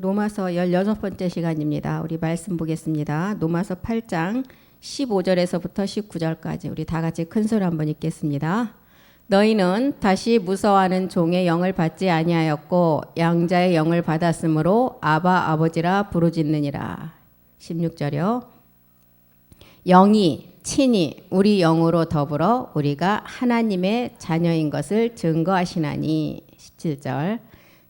로마서 16번째 시간입니다. 우리 말씀 보겠습니다. 로마서 8장 15절에서부터 19절까지 우리 다 같이 큰 소리 한번 읽겠습니다. 너희는 다시 무서워하는 종의 영을 받지 아니하였고 양자의 영을 받았으므로 아바 아버지라 부르짖느니라. 16절이요. 영이 친히 우리 영으로 더불어 우리가 하나님의 자녀인 것을 증거하시나니. 17절.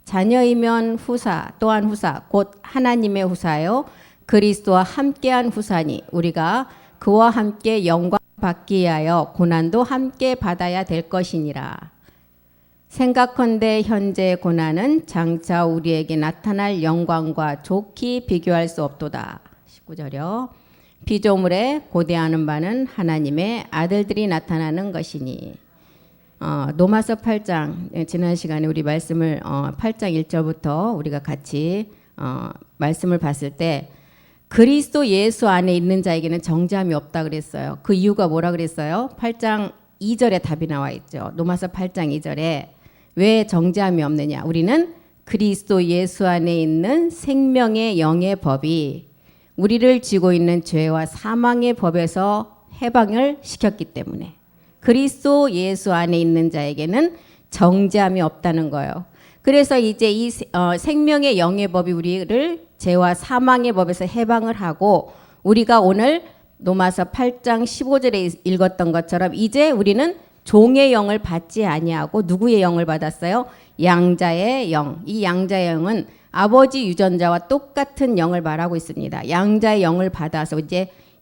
자녀이면 후사 또한 후사 곧 하나님의 후사요 그리스도와 함께한 후사니 우리가 그와 함께 영광 받기 위하여 고난도 함께 받아야 될 것이니라. 생각컨대 현재의 고난은 장차 우리에게 나타날 영광과 좋게 비교할 수 없도다. 19절이요. 피조물에 고대하는 바는 하나님의 아들들이 나타나는 것이니. 로마서 8장 지난 시간에 우리 말씀을 8장 1절부터 우리가 같이 말씀을 봤을 때 그리스도 예수 안에 있는 자에게는 정죄함이 없다 그랬어요. 그 이유가 뭐라 그랬어요? 8장 2절에 답이 나와 있죠. 로마서 8장 2절에 왜 정죄함이 없느냐? 우리는 그리스도 예수 안에 있는 생명의 영의 법이 우리를 쥐고 있는 죄와 사망의 법에서 해방을 시켰기 때문에 그리스도 예수 안에 있는 자에게는 정죄함이 없다는 거예요. 그래서 이제 이 생명의 영의 법이 우리를 죄와 사망의 법에서 해방을 하고 우리가 오늘 로마서 8장 15절에 읽었던 것처럼 이제 우리는 종의 영을 받지 아니하고 누구의 영을 받았어요? 양자의 영. 이 양자의 영은 아버지 유전자와 똑같은 영을 말하고 있습니다. 양자의 영을 받아서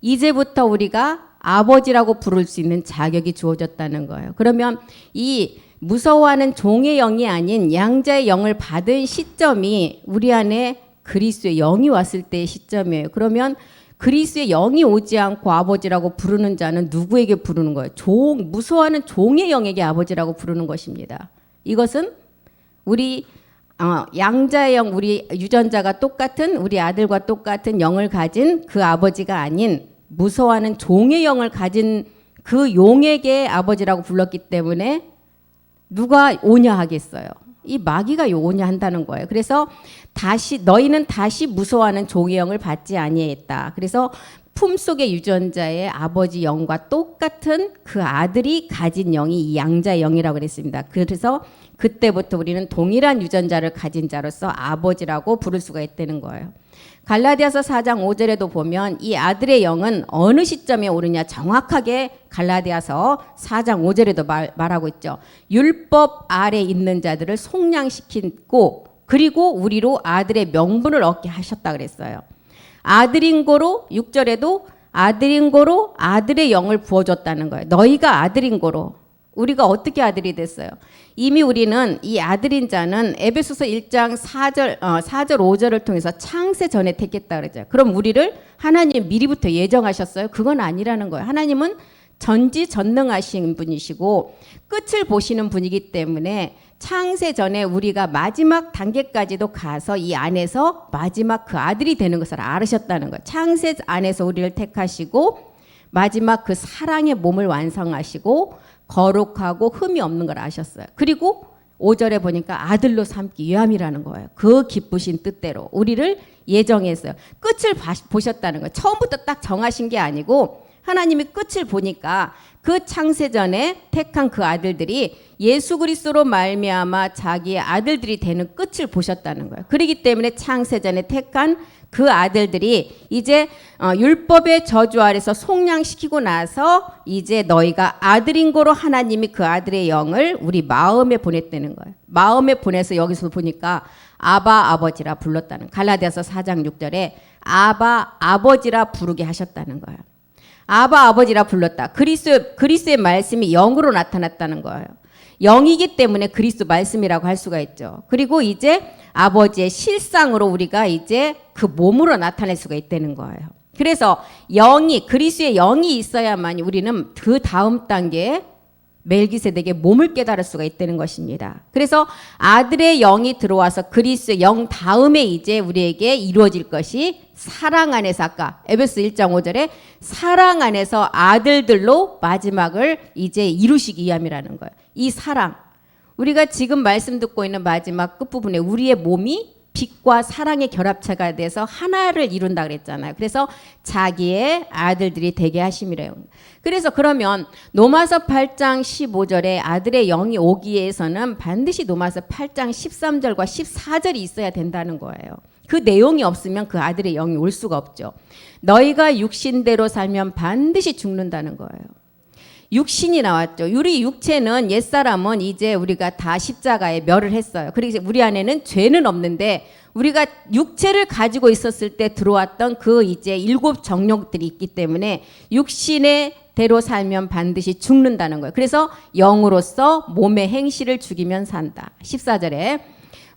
이제부터 우리가 아버지라고 부를 수 있는 자격이 주어졌다는 거예요. 그러면 이 무서워하는 종의 영이 아닌 양자의 영을 받은 시점이 우리 안에 그리스도의 영이 왔을 때의 시점이에요. 그러면 그리스도의 영이 오지 않고 아버지라고 부르는 자는 누구에게 부르는 거예요? 무서워하는 종의 영에게 아버지라고 부르는 것입니다. 이것은 우리 양자의 영, 우리 유전자가 똑같은 우리 아들과 똑같은 영을 가진 그 아버지가 아닌 무서워하는 종의 영을 가진 그 용에게 아버지라고 불렀기 때문에 누가 오냐 하겠어요. 이 마귀가 오냐 한다는 거예요. 그래서 너희는 다시 무서워하는 종의 영을 받지 아니했다. 그래서 품속의 유전자의 아버지 영과 똑같은 그 아들이 가진 영이 이 양자의 영이라고 그랬습니다. 그래서 그때부터 우리는 동일한 유전자를 가진 자로서 아버지라고 부를 수가 있다는 거예요. 갈라디아서 4장 5절에도 보면 이 아들의 영은 어느 시점에 오르냐 정확하게 갈라디아서 4장 5절에도 말하고 있죠. 율법 아래 있는 자들을 속량시키고 그리고 우리로 아들의 명분을 얻게 하셨다 그랬어요. 아들인 고로 6절에도 아들인 고로 아들의 영을 부어줬다는 거예요. 너희가 아들인 고로. 우리가 어떻게 아들이 됐어요? 이미 우리는 이 아들인 자는 에베소서 1장 4절 5절을 통해서 창세 전에 택했다 그러죠. 그럼 우리를 하나님 미리부터 예정하셨어요? 그건 아니라는 거예요. 하나님은 전지전능하신 분이시고 끝을 보시는 분이기 때문에 창세 전에 우리가 마지막 단계까지도 가서 이 안에서 마지막 그 아들이 되는 것을 알으셨다는 거예요. 창세 안에서 우리를 택하시고 마지막 그 사랑의 몸을 완성하시고 거룩하고 흠이 없는 걸 아셨어요. 그리고 5절에 보니까 아들로 삼기 위함이라는 거예요. 그 기쁘신 뜻대로 우리를 예정했어요. 끝을 보셨다는 거예요. 처음부터 딱 정하신 게 아니고 하나님이 끝을 보니까 그 창세전에 택한 그 아들들이 예수 그리스도로 말미암아 자기의 아들들이 되는 끝을 보셨다는 거예요. 그렇기 때문에 창세전에 택한 그 아들들이 이제 율법의 저주 아래서 속량시키고 나서 이제 너희가 아들인 고로 하나님이 그 아들의 영을 우리 마음에 보냈다는 거예요. 마음에 보내서 여기서 보니까 아바 아버지라 불렀다는 갈라디아서 4장 6절에 아바 아버지라 부르게 하셨다는 거예요. 아바 아버지라 불렀다. 그리스도의 말씀이 영으로 나타났다는 거예요. 영이기 때문에 그리스도 말씀이라고 할 수가 있죠. 그리고 이제 아버지의 실상으로 우리가 이제 그 몸으로 나타낼 수가 있다는 거예요. 그래서 그리스도의 영이 있어야만 우리는 그 다음 단계에 멜기세덱의 몸을 깨달을 수가 있다는 것입니다. 그래서 아들의 영이 들어와서 그리스도의 영 다음에 이제 우리에게 이루어질 것이 사랑 안에서 아까 에베소 1장 5절에 사랑 안에서 아들들로 마지막을 이제 이루시기 위함이라는 거예요. 이 사랑. 우리가 지금 말씀 듣고 있는 마지막 끝부분에 우리의 몸이 빛과 사랑의 결합체가 돼서 하나를 이룬다 그랬잖아요. 그래서 자기의 아들들이 되게 하심이래요. 그래서 그러면 로마서 8장 15절에 아들의 영이 오기 위해서는 반드시 로마서 8장 13절과 14절이 있어야 된다는 거예요. 그 내용이 없으면 그 아들의 영이 올 수가 없죠. 너희가 육신대로 살면 반드시 죽는다는 거예요. 육신이 나왔죠. 우리 육체는 옛사람은 이제 우리가 다 십자가에 멸을 했어요. 그래서 우리 안에는 죄는 없는데 우리가 육체를 가지고 있었을 때 들어왔던 그 이제 7 정욕들이 있기 때문에 육신의 대로 살면 반드시 죽는다는 거예요. 그래서 영으로서 몸의 행실을 죽이면 산다. 14절에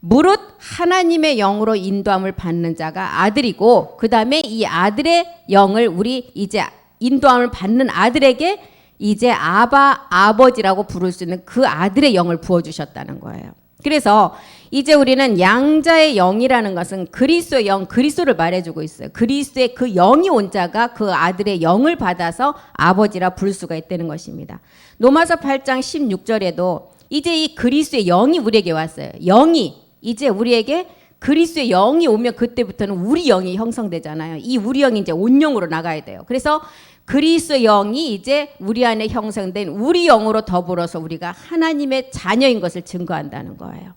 무릇 하나님의 영으로 인도함을 받는 자가 아들이고 그 다음에 이 아들의 영을 우리 이제 인도함을 받는 아들에게 이제 아버지라고 부를 수 있는 그 아들의 영을 부어주셨다는 거예요. 그래서 이제 우리는 양자의 영이라는 것은 그리스도의 영, 그리스도를 말해주고 있어요. 그리스도의 그 영이 온 자가 그 아들의 영을 받아서 아버지라 부를 수가 있다는 것입니다. 로마서 8장 16절에도 이제 이 그리스도의 영이 우리에게 왔어요. 영이 이제 우리에게 그리스도의 영이 오면 그때부터는 우리 영이 형성되잖아요. 이 우리 영이 이제 온영으로 나가야 돼요. 그래서 그리스도의 영이 이제 우리 안에 형성된 우리 영으로 더불어서 우리가 하나님의 자녀인 것을 증거한다는 거예요.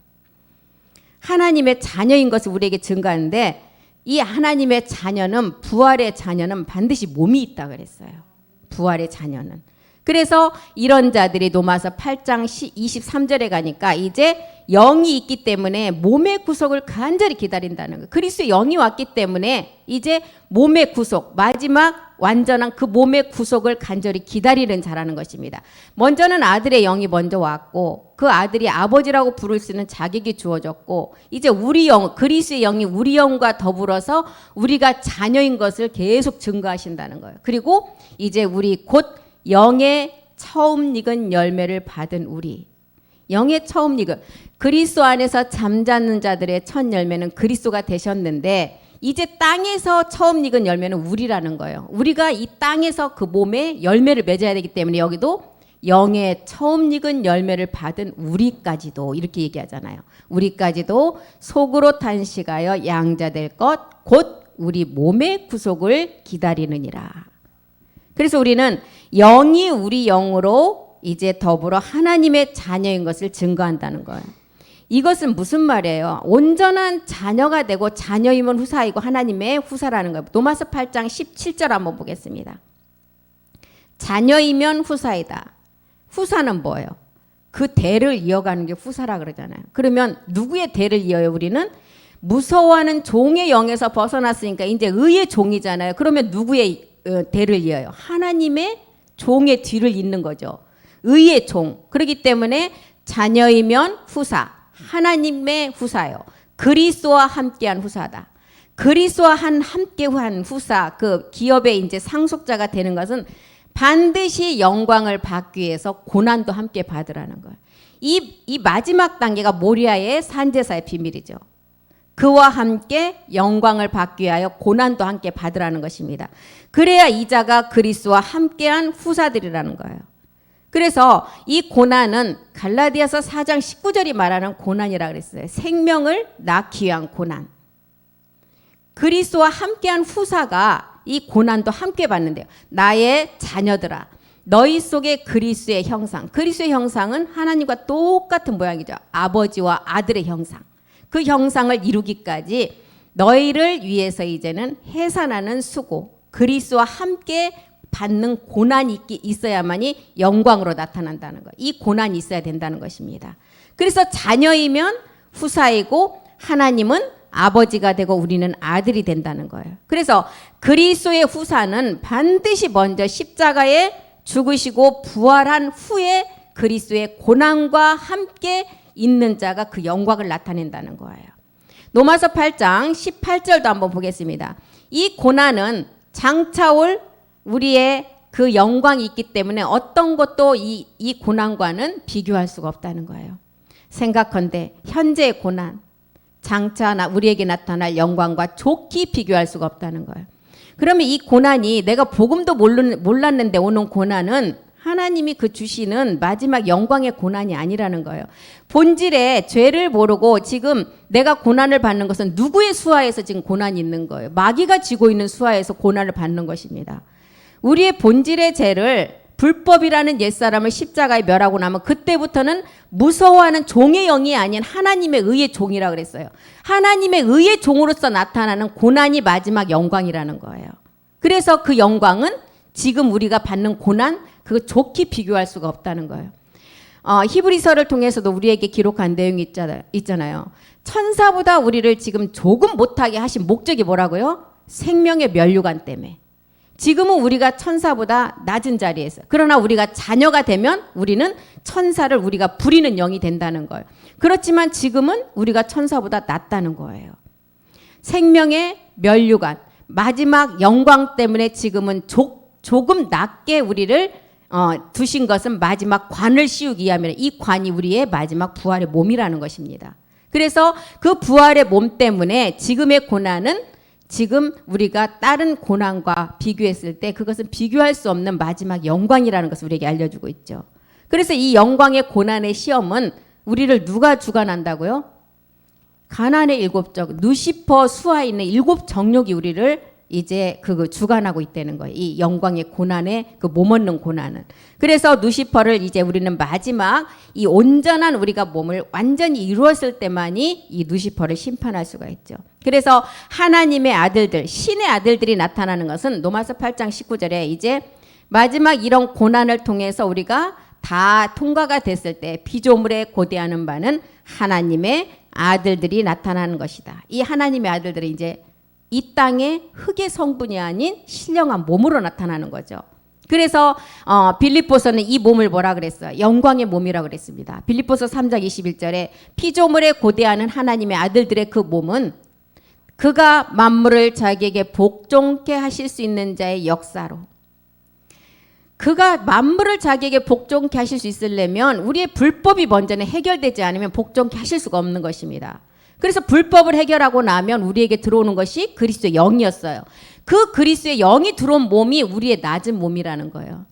하나님의 자녀인 것을 우리에게 증거하는데 이 하나님의 자녀는 부활의 자녀는 반드시 몸이 있다 그랬어요. 부활의 자녀는. 그래서 이런 자들이 로마서 8장 23절에 가니까 이제 영이 있기 때문에 몸의 구속을 간절히 기다린다는 거예요. 그리스도의 영이 왔기 때문에 이제 몸의 구속, 마지막 완전한 그 몸의 구속을 간절히 기다리는 자라는 것입니다. 먼저는 아들의 영이 먼저 왔고 그 아들이 아버지라고 부를 수 있는 자격이 주어졌고 이제 우리 영, 그리스도의 영이 우리 영과 더불어서 우리가 자녀인 것을 계속 증거하신다는 거예요. 그리고 이제 우리 곧 영의 처음 익은 열매를 받은 우리, 영의 처음 익은 그리스도 안에서 잠자는 자들의 첫 열매는 그리스도가 되셨는데 이제 땅에서 처음 익은 열매는 우리라는 거예요. 우리가 이 땅에서 그 몸에 열매를 맺어야 되기 때문에 여기도 영의 처음 익은 열매를 받은 우리까지도 이렇게 얘기하잖아요. 우리까지도 속으로 탄식하여 양자될 것 곧 우리 몸의 구속을 기다리느니라. 그래서 우리는 영이 우리 영으로 이제 더불어 하나님의 자녀인 것을 증거한다는 거예요. 이것은 무슨 말이에요? 온전한 자녀가 되고 자녀이면 후사이고 하나님의 후사라는 거예요. 로마서 8장 17절 한번 보겠습니다. 자녀이면 후사이다. 후사는 뭐예요? 그 대를 이어가는 게 후사라 그러잖아요. 그러면 누구의 대를 이어요? 우리는 무서워하는 종의 영에서 벗어났으니까 이제 의의 종이잖아요. 그러면 누구의 대를 이어요? 하나님의 종의 뒤를 잇는 거죠. 의의 종. 그렇기 때문에 자녀이면 후사, 하나님의 후사요. 그리스도와 함께한 후사다. 그리스도와 함께한 후사, 그 기업의 이제 상속자가 되는 것은 반드시 영광을 받기 위해서 고난도 함께 받으라는 거예요. 이 마지막 단계가 모리아의 산제사의 비밀이죠. 그와 함께 영광을 받기 위하여 고난도 함께 받으라는 것입니다. 그래야 이자가 그리스도와 함께한 후사들이라는 거예요. 그래서 이 고난은 갈라디아서 4장 19절이 말하는 고난이라고 그랬어요. 생명을 낳기 위한 고난. 그리스도와 함께한 후사가 이 고난도 함께 받는데요. 나의 자녀들아, 너희 속에 그리스도의 형상. 그리스도의 형상은 하나님과 똑같은 모양이죠. 아버지와 아들의 형상. 그 형상을 이루기까지 너희를 위해서 이제는 해산하는 수고, 그리스도와 함께 받는 고난이 있어야만이 영광으로 나타난다는 거예요. 이 고난이 있어야 된다는 것입니다. 그래서 자녀이면 후사이고 하나님은 아버지가 되고 우리는 아들이 된다는 거예요. 그래서 그리스도의 후사는 반드시 먼저 십자가에 죽으시고 부활한 후에 그리스도의 고난과 함께 있는 자가 그 영광을 나타낸다는 거예요. 로마서 8장 18절도 한번 보겠습니다. 이 고난은 장차올 우리의 그 영광이 있기 때문에 어떤 것도 이 고난과는 비교할 수가 없다는 거예요. 생각컨대 현재의 고난, 장차 우리에게 나타날 영광과 좋게 비교할 수가 없다는 거예요. 그러면 이 고난이 내가 복음도 몰랐는데 오는 고난은 하나님이 그 주시는 마지막 영광의 고난이 아니라는 거예요. 본질에 죄를 모르고 지금 내가 고난을 받는 것은 누구의 수하에서 지금 고난이 있는 거예요. 마귀가 쥐고 있는 수하에서 고난을 받는 것입니다. 우리의 본질의 죄를 불법이라는 옛사람을 십자가에 멸하고 나면 그때부터는 무서워하는 종의 영이 아닌 하나님의 의의 종이라 그랬어요. 하나님의 의의 종으로서 나타나는 고난이 마지막 영광이라는 거예요. 그래서 그 영광은 지금 우리가 받는 고난, 그거 좋게 비교할 수가 없다는 거예요. 히브리서를 통해서도 우리에게 기록한 내용이 있잖아요. 천사보다 우리를 지금 조금 못하게 하신 목적이 뭐라고요? 생명의 면류관 때문에. 지금은 우리가 천사보다 낮은 자리에서, 그러나 우리가 자녀가 되면 우리는 천사를 우리가 부리는 영이 된다는 거예요. 그렇지만 지금은 우리가 천사보다 낮다는 거예요. 생명의 면류관, 마지막 영광 때문에 지금은 조금 낮게 우리를 두신 것은 마지막 관을 씌우기 위함이라. 이 관이 우리의 마지막 부활의 몸이라는 것입니다. 그래서 그 부활의 몸 때문에 지금의 고난은 지금 우리가 다른 고난과 비교했을 때 그것은 비교할 수 없는 마지막 영광이라는 것을 우리에게 알려주고 있죠. 그래서 이 영광의 고난의 시험은 우리를 누가 주관한다고요? 가나안의 7적, 누시퍼 수하에 있는 7 정욕이 우리를 이제 그 주관하고 있다는 거예요. 이 영광의 고난의 그 몸 얻는 고난은. 그래서 누시퍼를 이제 우리는 마지막 이 온전한 우리가 몸을 완전히 이루었을 때만이 이 누시퍼를 심판할 수가 있죠. 그래서 하나님의 아들들, 신의 아들들이 나타나는 것은 로마서 8장 19절에 이제 마지막 이런 고난을 통해서 우리가 다 통과가 됐을 때 피조물에 고대하는 바는 하나님의 아들들이 나타나는 것이다. 이 하나님의 아들들이 이제 이 땅의 흙의 성분이 아닌 신령한 몸으로 나타나는 거죠. 그래서 빌립보서는 이 몸을 뭐라 그랬어요? 영광의 몸이라고 그랬습니다. 빌립보서 3장 21절에 피조물에 고대하는 하나님의 아들들의 그 몸은 그가 만물을 자기에게 복종케 하실 수 있는 자의 역사로, 그가 만물을 자기에게 복종케 하실 수 있으려면 우리의 불법이 먼저는 해결되지 않으면 복종케 하실 수가 없는 것입니다. 그래서 불법을 해결하고 나면 우리에게 들어오는 것이 그리스도의 영이었어요. 그 그리스도의 영이 들어온 몸이 우리의 낮은 몸이라는 거예요.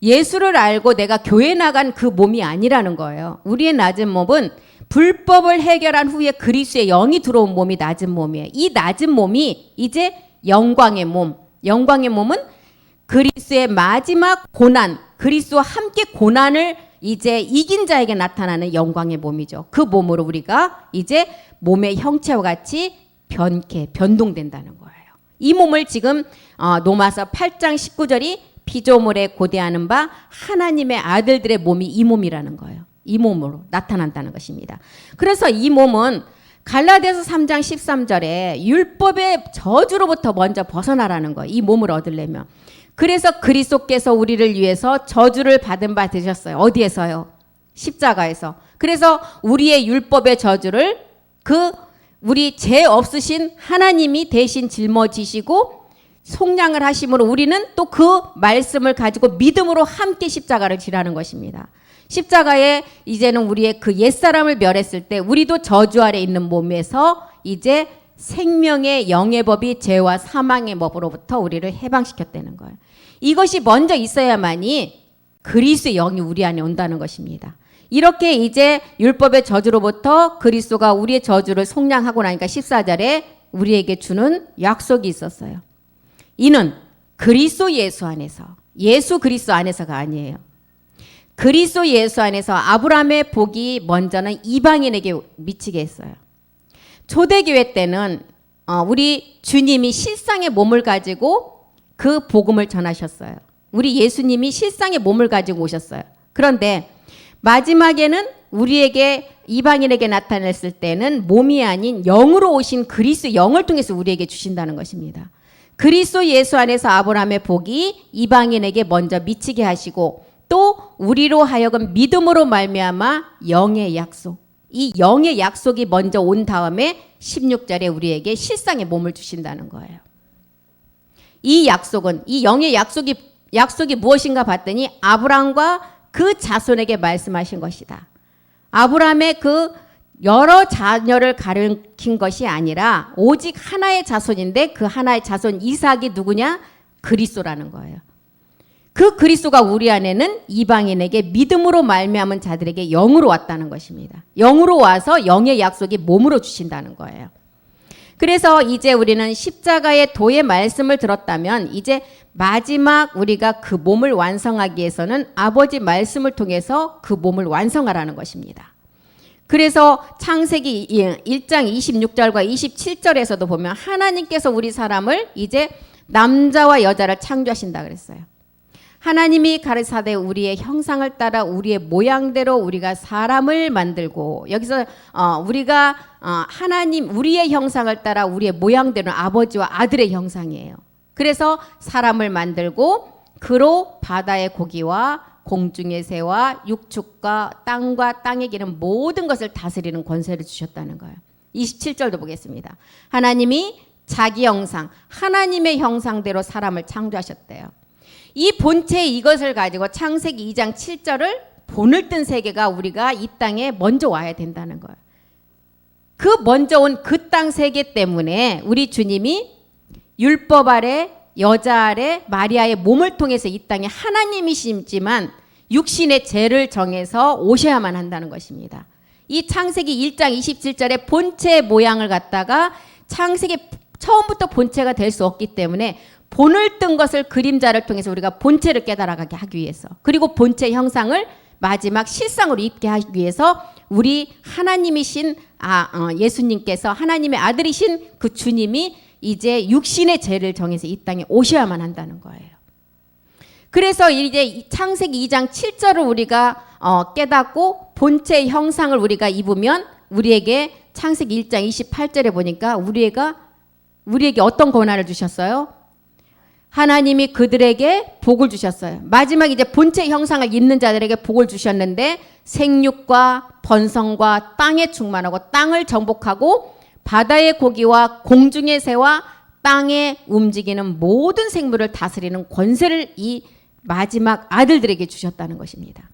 예수를 알고 내가 교회 나간 그 몸이 아니라는 거예요. 우리의 낮은 몸은 불법을 해결한 후에 그리스도의 영이 들어온 몸이 낮은 몸이에요. 이 낮은 몸이 이제 영광의 몸. 영광의 몸은 그리스도의 마지막 고난, 그리스도와 함께 고난을 이제 이긴 자에게 나타나는 영광의 몸이죠. 그 몸으로 우리가 이제 몸의 형체와 같이 변동된다는 거예요. 이 몸을 지금 로마서 8장 19절이 피조물에 고대하는 바 하나님의 아들들의 몸이 이 몸이라는 거예요. 이 몸으로 나타난다는 것입니다. 그래서 이 몸은 갈라디아서 3장 13절에 율법의 저주로부터 먼저 벗어나라는 거예요. 이 몸을 얻으려면. 그래서 그리스도께서 우리를 위해서 저주를 받은 바 되셨어요. 어디에서요? 십자가에서. 그래서 우리의 율법의 저주를 우리 죄 없으신 하나님이 대신 짊어지시고 속량을 하심으로 우리는 또 그 말씀을 가지고 믿음으로 함께 십자가를 지라는 것입니다. 십자가에 이제는 우리의 그 옛사람을 멸했을 때 우리도 저주 아래 있는 몸에서 이제 생명의 영의 법이 죄와 사망의 법으로부터 우리를 해방시켰다는 거예요. 이것이 먼저 있어야만이 그리스도의 영이 우리 안에 온다는 것입니다. 이렇게 이제 율법의 저주로부터 그리스도가 우리의 저주를 속량하고 나니까 14절에 우리에게 주는 약속이 있었어요. 이는 그리스도 예수 안에서, 예수 그리스도 안에서가 아니에요. 그리스도 예수 안에서 아브라함의 복이 먼저는 이방인에게 미치게 했어요. 초대교회 때는 우리 주님이 실상의 몸을 가지고 그 복음을 전하셨어요. 우리 예수님이 실상의 몸을 가지고 오셨어요. 그런데 마지막에는 우리에게 이방인에게 나타냈을 때는 몸이 아닌 영으로 오신 그리스도 영을 통해서 우리에게 주신다는 것입니다. 그리스도 예수 안에서 아브라함의 복이 이방인에게 먼저 미치게 하시고 또 우리로 하여금 믿음으로 말미암아 영의 약속, 이 영의 약속이 먼저 온 다음에 16절에 우리에게 실상의 몸을 주신다는 거예요. 이 약속은, 이 영의 약속이 무엇인가 봤더니 아브라함과 그 자손에게 말씀하신 것이다. 아브라함의 그 여러 자녀를 가리킨 것이 아니라 오직 하나의 자손인데 그 하나의 자손 이삭이 누구냐? 그리스도라는 거예요. 그 그리스도가 우리 안에는 이방인에게 믿음으로 말미암은 자들에게 영으로 왔다는 것입니다. 영으로 와서 영의 약속이 몸으로 주신다는 거예요. 그래서 이제 우리는 십자가의 도의 말씀을 들었다면 이제 마지막 우리가 그 몸을 완성하기 위해서는 아버지 말씀을 통해서 그 몸을 완성하라는 것입니다. 그래서 창세기 1장 26절과 27절에서도 보면 하나님께서 우리 사람을 이제 남자와 여자를 창조하신다 그랬어요. 하나님이 가르사대 우리의 형상을 따라 우리의 모양대로 우리가 사람을 만들고, 여기서 우리가 하나님 우리의 형상을 따라 우리의 모양대로 아버지와 아들의 형상이에요. 그래서 사람을 만들고 그로 바다의 고기와 공중의 새와 육축과 땅과 땅에 기는 모든 것을 다스리는 권세를 주셨다는 거예요. 27절도 보겠습니다. 하나님이 자기 형상, 하나님의 형상대로 사람을 창조하셨대요. 이 본체 이것을 가지고 창세기 2장 7절을 본을 뜬 세계가 우리가 이 땅에 먼저 와야 된다는 거예요. 그 먼저 온 그 땅 세계 때문에 우리 주님이 율법 아래 여자 아래 마리아의 몸을 통해서 이 땅에 하나님이시지만 육신의 죄를 정해서 오셔야만 한다는 것입니다. 이 창세기 1장 27절에 본체의 모양을 갖다가 창세기 처음부터 본체가 될 수 없기 때문에 본을 뜬 것을 그림자를 통해서 우리가 본체를 깨달아가게 하기 위해서, 그리고 본체 형상을 마지막 실상으로 입게 하기 위해서 우리 하나님이신 예수님께서 하나님의 아들이신 그 주님이 이제 육신의 죄를 정해서 이 땅에 오셔야만 한다는 거예요. 그래서 이제 창세기 2장 7절을 우리가 깨닫고 본체의 형상을 우리가 입으면 우리에게 창세기 1장 28절에 보니까 우리에게 어떤 권한을 주셨어요? 하나님이 그들에게 복을 주셨어요. 마지막 이제 본체 형상을 입는 자들에게 복을 주셨는데 생육과 번성과 땅에 충만하고 땅을 정복하고 바다의 고기와 공중의 새와 땅에 움직이는 모든 생물을 다스리는 권세를 이 마지막 아들들에게 주셨다는 것입니다.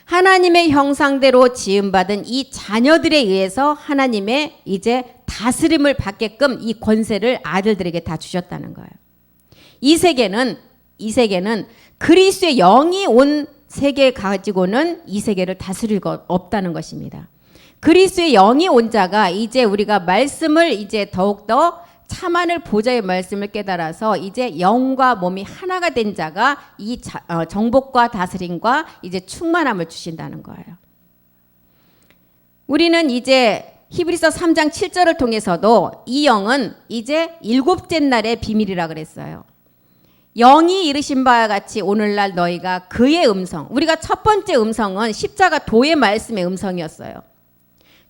하나님의 형상대로 지음받은 이 자녀들에 의해서 하나님의 이제 다스림을 받게끔 이 권세를 아들들에게 다 주셨다는 거예요. 이 세계는 그리스도의 영이 온 세계 가지고는 이 세계를 다스릴 것 없다는 것입니다. 그리스도의 영이 온 자가 이제 우리가 말씀을 이제 더욱더 참하늘 보좌의 말씀을 깨달아서 이제 영과 몸이 하나가 된 자가 이 정복과 다스림과 이제 충만함을 주신다는 거예요. 우리는 이제 히브리서 3장 7절을 통해서도 이 영은 이제 일곱째 날의 비밀이라 그랬어요. 영이 이르신 바와 같이 오늘날 너희가 그의 음성, 우리가 첫 번째 음성은 십자가 도의 말씀의 음성이었어요.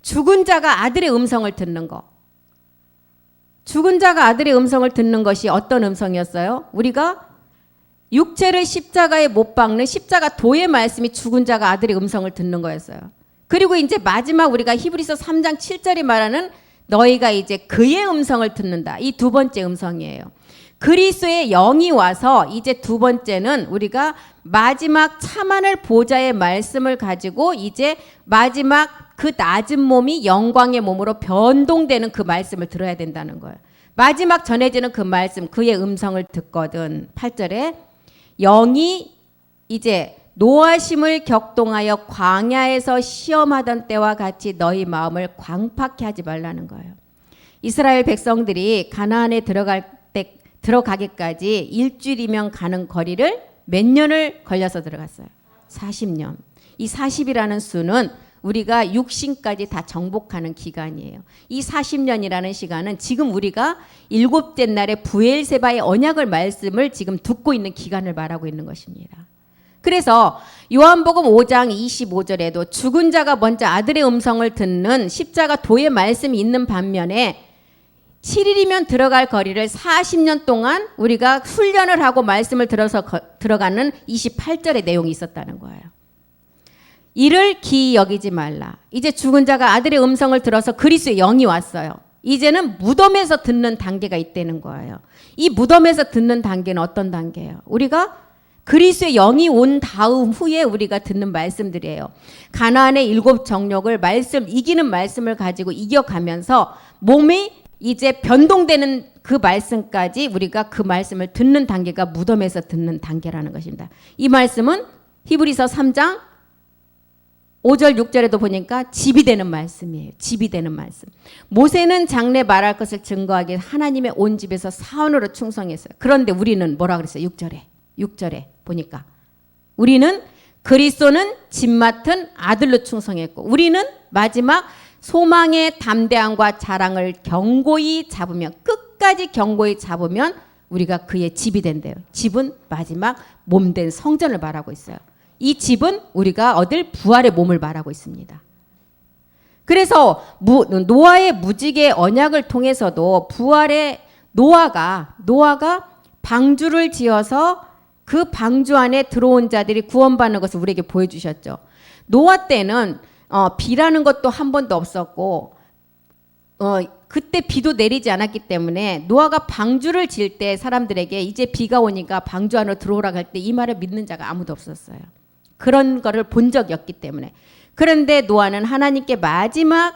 죽은 자가 아들의 음성을 듣는 거. 죽은 자가 아들의 음성을 듣는 것이 어떤 음성이었어요? 우리가 육체를 십자가에 못 박는 십자가 도의 말씀이 죽은 자가 아들의 음성을 듣는 거였어요. 그리고 이제 마지막 우리가 히브리서 3장 7절이 말하는 너희가 이제 그의 음성을 듣는다. 이 두 번째 음성이에요. 그리스도의 영이 와서 이제 두 번째는 우리가 마지막 참하늘 보좌의 말씀을 가지고 이제 마지막 그 낮은 몸이 영광의 몸으로 변동되는 그 말씀을 들어야 된다는 거예요. 마지막 전해지는 그 말씀, 그의 음성을 듣거든. 8절에 영이 이제 노하심을 격동하여 광야에서 시험하던 때와 같이 너희 마음을 광팍해 하지 말라는 거예요. 이스라엘 백성들이 가나안에 들어가기까지 일주일이면 가는 거리를 몇 년을 걸려서 들어갔어요? 40년. 이 40이라는 수는 우리가 육신까지 다 정복하는 기간이에요. 이 40년이라는 시간은 지금 우리가 일곱째 날에 부엘세바의 언약을 말씀을 지금 듣고 있는 기간을 말하고 있는 것입니다. 그래서 요한복음 5장 25절에도 죽은 자가 먼저 아들의 음성을 듣는 십자가 도의 말씀이 있는 반면에 7일이면 들어갈 거리를 40년 동안 우리가 훈련을 하고 말씀을 들어서 들어가는 28절의 내용이 있었다는 거예요. 이를 기이 여기지 말라. 이제 죽은 자가 아들의 음성을 들어서 그리스도의 영이 왔어요. 이제는 무덤에서 듣는 단계가 있다는 거예요. 이 무덤에서 듣는 단계는 어떤 단계예요? 우리가 그리스도의 영이 온 다음 후에 우리가 듣는 말씀들이에요. 가나안의 7 정욕을 이기는 말씀을 가지고 이겨가면서 몸이 이제 변동되는 그 말씀까지 우리가 그 말씀을 듣는 단계가 무덤에서 듣는 단계라는 것입니다. 이 말씀은 히브리서 3장 5절 6절에도 보니까 집이 되는 말씀이에요. 집이 되는 말씀. 모세는 장래 말할 것을 증거하기 위해 하나님의 온 집에서 사원으로 충성했어요. 그런데 우리는 뭐라 그랬어요? 6절에 보니까 우리는 그리스도는 집 맡은 아들로 충성했고 우리는 마지막 소망의 담대함과 자랑을 견고히 잡으면 끝까지 견고히 잡으면 우리가 그의 집이 된대요. 집은 마지막 몸된 성전을 말하고 있어요. 이 집은 우리가 얻을 부활의 몸을 말하고 있습니다. 그래서 노아의 무지개 언약을 통해서도 부활의 노아가 방주를 지어서 그 방주 안에 들어온 자들이 구원받는 것을 우리에게 보여주셨죠. 노아 때는 비라는 것도 한 번도 없었고 그때 비도 내리지 않았기 때문에 노아가 방주를 지을 때 사람들에게 이제 비가 오니까 방주 안으로 들어오라고 할 때 이 말을 믿는 자가 아무도 없었어요. 그런 거를 본 적이 없기 때문에. 그런데 노아는 하나님께 마지막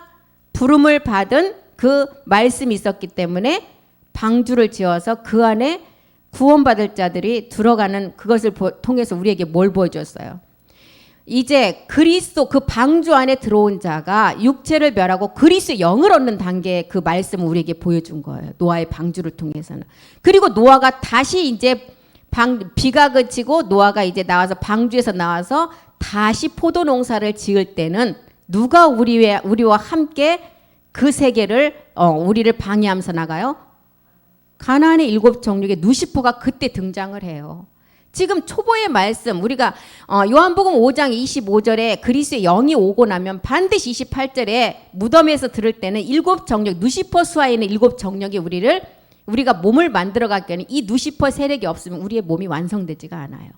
부름을 받은 그 말씀이 있었기 때문에 방주를 지어서 그 안에 구원받을 자들이 들어가는 그것을 통해서 우리에게 뭘 보여줬어요? 이제 그리스도 그 방주 안에 들어온 자가 육체를 멸하고 그리스도의 영을 얻는 단계의 그 말씀을 우리에게 보여준 거예요. 노아의 방주를 통해서는. 그리고 노아가 다시 이제 비가 그치고 노아가 이제 나와서 방주에서 나와서 다시 포도 농사를 지을 때는 누가 우리와 함께 그 세계를 우리를 방해하면서 나가요? 가나안의 7 정육의 누시퍼가 그때 등장을 해요. 지금 초보의 말씀 우리가 요한복음 5장 25절에 그리스도의 영이 오고 나면 반드시 28절에 무덤에서 들을 때는 7 정력 누시퍼 수하에 있는 7 정력이 우리가 몸을 만들어가기 위해 이 누시퍼 세력이 없으면 우리의 몸이 완성되지가 않아요.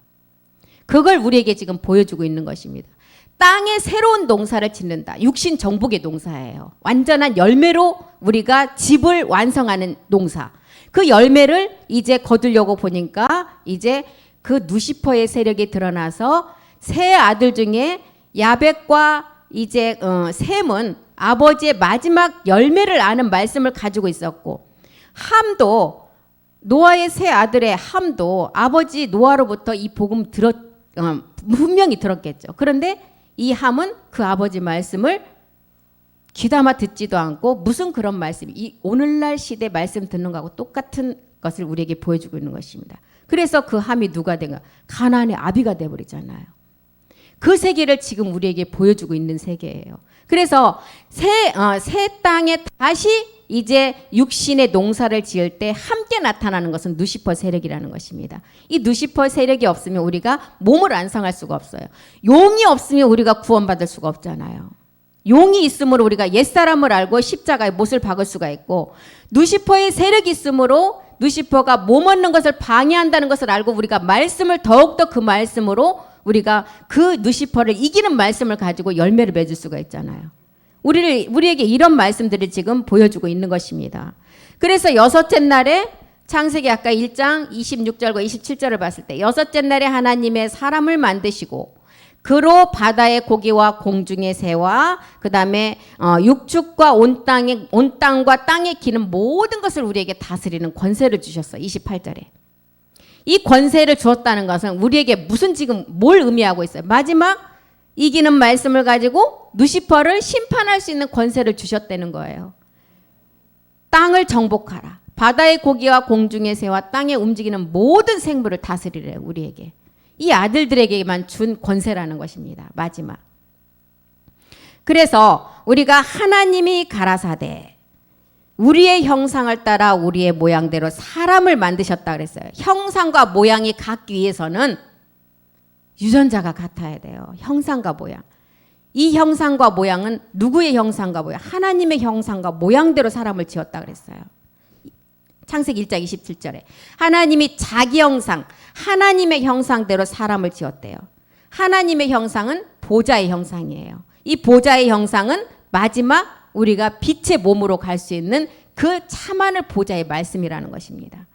그걸 우리에게 지금 보여주고 있는 것입니다. 땅에 새로운 농사를 짓는다. 육신 정복의 농사예요. 완전한 열매로 우리가 집을 완성하는 농사. 그 열매를 이제 거두려고 보니까 이제 그 누시퍼의 세력이 드러나서 세 아들 중에 야벳과 이제 셈은 아버지의 마지막 열매를 아는 말씀을 가지고 있었고 함도 노아의 세 아들의 함도 아버지 노아로부터 이 복음 분명히 들었겠죠. 그런데 이 함은 그 아버지 말씀을 귀담아 듣지도 않고 무슨 그런 말씀이 이 오늘날 시대 말씀 듣는 거하고 똑같은 것을 우리에게 보여주고 있는 것입니다. 그래서 그 함이 누가 된가? 가나안의 아비가 돼버리잖아요. 그 세계를 지금 우리에게 보여주고 있는 세계예요. 그래서 새 땅에 다시 이제 육신의 농사를 지을 때 함께 나타나는 것은 누시퍼 세력이라는 것입니다. 이 누시퍼 세력이 없으면 우리가 몸을 완성할 수가 없어요. 용이 없으면 우리가 구원받을 수가 없잖아요. 용이 있으므로 우리가 옛사람을 알고 십자가에 못을 박을 수가 있고 누시퍼의 세력이 있으므로 누시퍼가 몸 얻는 것을 방해한다는 것을 알고 우리가 말씀을 더욱더 그 말씀으로 우리가 그 누시퍼를 이기는 말씀을 가지고 열매를 맺을 수가 있잖아요. 우리에게 이런 말씀들을 지금 보여주고 있는 것입니다. 그래서 여섯째 날에 창세기 아까 1장 26절과 27절을 봤을 때 여섯째 날에 하나님의 사람을 만드시고 그로 바다의 고기와 공중의 새와 그 다음에 육축과 온 땅과 땅에 기는 모든 것을 우리에게 다스리는 권세를 주셨어요. 28절에. 이 권세를 주었다는 것은 우리에게 무슨 지금 뭘 의미하고 있어요? 마지막 이기는 말씀을 가지고 누시퍼를 심판할 수 있는 권세를 주셨다는 거예요. 땅을 정복하라. 바다의 고기와 공중의 새와 땅에 움직이는 모든 생물을 다스리래요. 우리에게. 이 아들들에게만 준 권세라는 것입니다. 마지막. 그래서 우리가 하나님이 가라사대 우리의 형상을 따라 우리의 모양대로 사람을 만드셨다 그랬어요. 형상과 모양이 같기 위해서는 유전자가 같아야 돼요. 형상과 모양. 이 형상과 모양은 누구의 형상과 모양? 하나님의 형상과 모양대로 사람을 지었다 그랬어요. 창세기 1장 27절에 하나님이 자기 형상, 하나님의 형상대로 사람을 지었대요. 하나님의 형상은 보좌의 형상이에요. 이 보좌의 형상은 마지막 우리가 빛의 몸으로 갈 수 있는 그 참하늘 보좌의 말씀이라는 것입니다.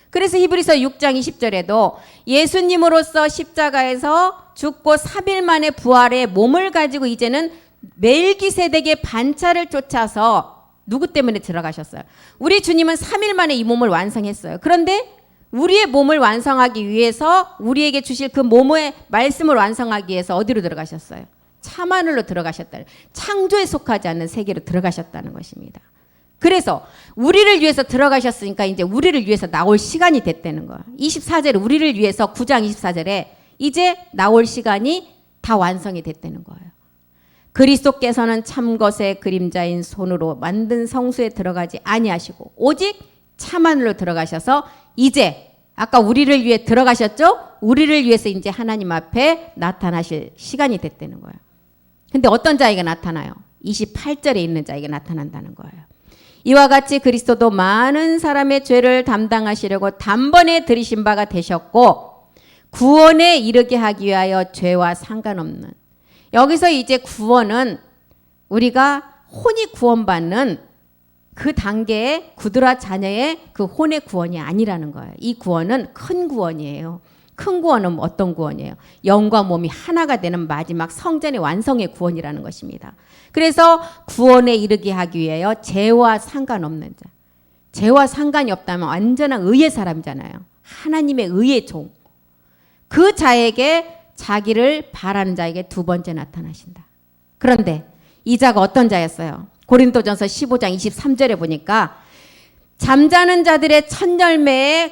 그래서 히브리서 6장 20절에도 예수님으로서 십자가에서 죽고 3일 만에 부활의 몸을 가지고 이제는 멜기세덱의 반차를 쫓아서 누구 때문에 들어가셨어요? 우리 주님은 3일 만에 이 몸을 완성했어요. 그런데 우리의 몸을 완성하기 위해서 우리에게 주실 그 몸의 말씀을 완성하기 위해서 어디로 들어가셨어요? 참하늘로 들어가셨다. 창조에 속하지 않는 세계로 들어가셨다는 것입니다. 그래서 우리를 위해서 들어가셨으니까 이제 우리를 위해서 나올 시간이 됐다는 거예요. 24절에 우리를 위해서 9장 24절에 이제 나올 시간이 다 완성이 됐다는 거예요. 그리스도께서는 참것의 그림자인 손으로 만든 성소에 들어가지 아니하시고 오직 참하늘로 들어가셔서 이제 아까 우리를 위해 들어가셨죠? 우리를 위해서 이제 하나님 앞에 나타나실 시간이 됐다는 거예요. 근데 어떤 자에게 나타나요? 28절에 있는 자에게 나타난다는 거예요. 이와 같이 그리스도도 많은 사람의 죄를 담당하시려고 단번에 들이신 바가 되셨고 구원에 이르게 하기 위하여 죄와 상관없는, 여기서 이제 구원은 우리가 혼이 구원받는 그 단계의 구드라 자녀의 그 혼의 구원이 아니라는 거예요. 이 구원은 큰 구원이에요. 큰 구원은 어떤 구원이에요? 영과 몸이 하나가 되는 마지막 성전의 완성의 구원이라는 것입니다. 그래서 구원에 이르게 하기 위하여 죄와 상관없는 자. 죄와 상관이 없다면 완전한 의의 사람이잖아요. 하나님의 의의 종. 그 자에게 자기를 바라는 자에게 두 번째 나타나신다. 그런데 이 자가 어떤 자였어요? 고린도전서 15장 23절에 보니까 잠자는 자들의 첫 열매에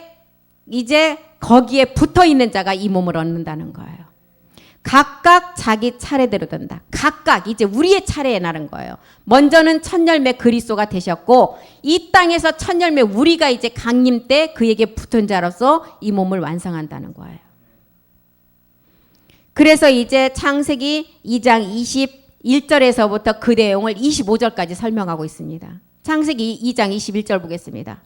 이제 거기에 붙어 있는 자가 이 몸을 얻는다는 거예요. 각각 자기 차례대로 된다. 각각 이제 우리의 차례에 나는 거예요. 먼저는 첫 열매 그리스도가 되셨고 이 땅에서 첫 열매 우리가 이제 강림 때 그에게 붙은 자로서 이 몸을 완성한다는 거예요. 그래서 이제 창세기 2장 21절에서부터 그 내용을 25절까지 설명하고 있습니다. 창세기 2장 21절 보겠습니다.